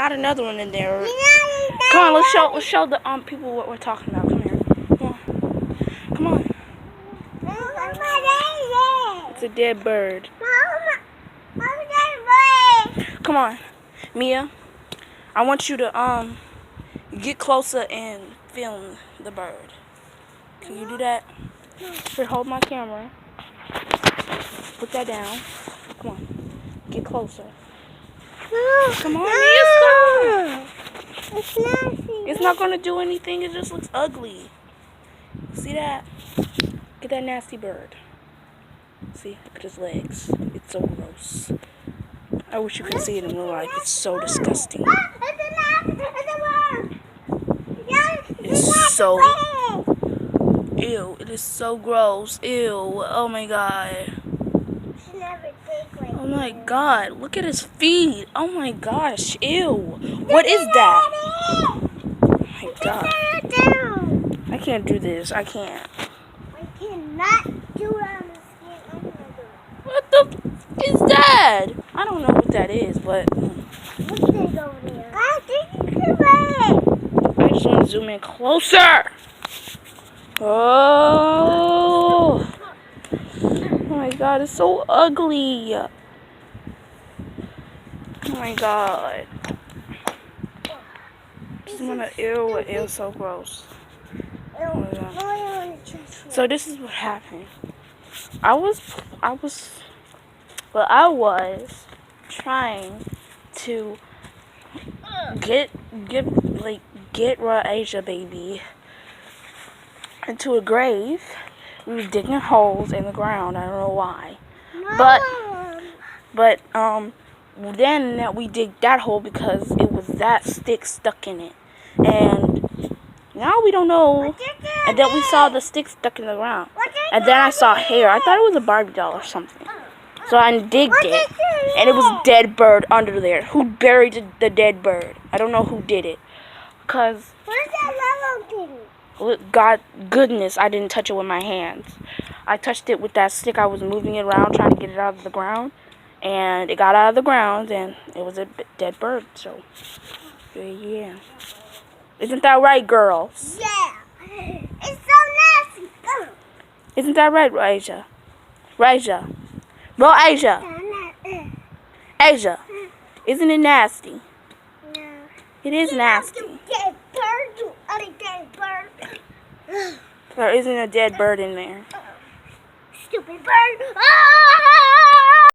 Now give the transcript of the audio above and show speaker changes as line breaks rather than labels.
got another one in there. Come on, let's show the people what we're talking about. Come here. Come on. It's a dead bird. Come on, Mia. I want you to get closer and film the bird. Can you do that? Here, hold my camera. Put that down. Come on. Get closer. Come on, Mia, stop.
It's nasty.
It's not going to do anything. It just looks ugly. See that? Get that nasty bird. See? Look at his legs. It's so gross. I wish you could see it in real life. It's so disgusting. It's so... Ew. It is so gross. Ew. Oh my god. Oh my god. Look at his feet. Oh my gosh. Ew. What is that? Oh my god. I can't do this. I can't.
I cannot do it on the skin. I'm gonna do it.
What the f is that? I don't know what that is, but
What's this over there?
I just want to zoom in closer. Oh my god, it's so ugly. Oh my god. Ew, so gross. Oh my god. So this is what happened. I was trying to get Raja baby into a grave. We was digging holes in the ground. I don't know why. But then we dig that hole because it was that stick stuck in it. And now we don't know. And then we saw the stick stuck in the ground. And then I saw hair. I thought it was a Barbie doll or something. So I digged it. And it was a dead bird under there. Who buried the dead bird? I don't know who did it. Because...
Where's that yellow thing?
God goodness, I didn't touch it with my hands. I touched it with that stick. I was moving it around trying to get it out of the ground. And it got out of the ground and it was a dead bird. So, yeah. Isn't that right, girls?
Yeah. It's so nasty.
Isn't that right, Raja? Raja. Well, Asia. Asia. Isn't it nasty?
No.
It is nasty.
Dead bird, you other dead bird.
There isn't a dead bird in there.
Stupid bird. Ah!